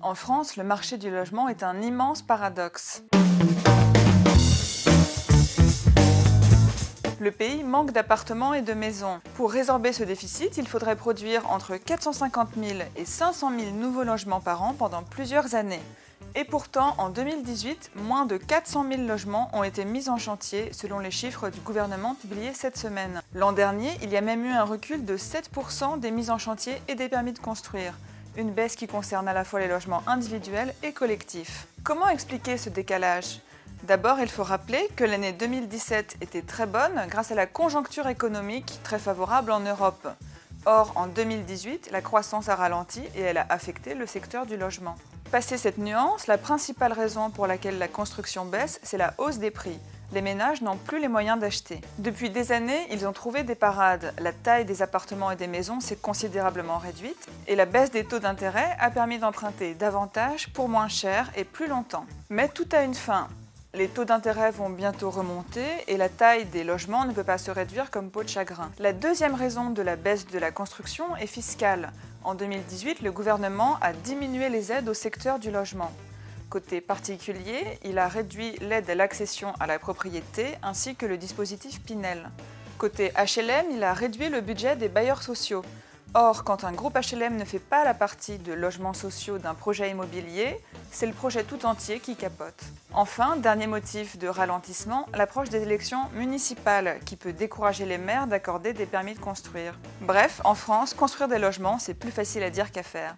En France, le marché du logement est un immense paradoxe. Le pays manque d'appartements et de maisons. Pour résorber ce déficit, il faudrait produire entre 450 000 et 500 000 nouveaux logements par an pendant plusieurs années. Et pourtant, en 2018, moins de 400 000 logements ont été mis en chantier selon les chiffres du gouvernement publiés cette semaine. L'an dernier, il y a même eu un recul de 7% des mises en chantier et des permis de construire. Une baisse qui concerne à la fois les logements individuels et collectifs. Comment expliquer ce décalage ? D'abord, il faut rappeler que l'année 2017 était très bonne grâce à la conjoncture économique très favorable en Europe. Or, en 2018, la croissance a ralenti et elle a affecté le secteur du logement. Passé cette nuance, la principale raison pour laquelle la construction baisse, c'est la hausse des prix. Les ménages n'ont plus les moyens d'acheter. Depuis des années, ils ont trouvé des parades. La taille des appartements et des maisons s'est considérablement réduite et la baisse des taux d'intérêt a permis d'emprunter davantage pour moins cher et plus longtemps. Mais tout a une fin. Les taux d'intérêt vont bientôt remonter et la taille des logements ne peut pas se réduire comme peau de chagrin. La deuxième raison de la baisse de la construction est fiscale. En 2018, le gouvernement a diminué les aides au secteur du logement. Côté particulier, il a réduit l'aide à l'accession à la propriété ainsi que le dispositif Pinel. Côté HLM, il a réduit le budget des bailleurs sociaux. Or, quand un groupe HLM ne fait pas la partie de logements sociaux d'un projet immobilier, c'est le projet tout entier qui capote. Enfin, dernier motif de ralentissement, l'approche des élections municipales qui peut décourager les maires d'accorder des permis de construire. Bref, en France, construire des logements, c'est plus facile à dire qu'à faire.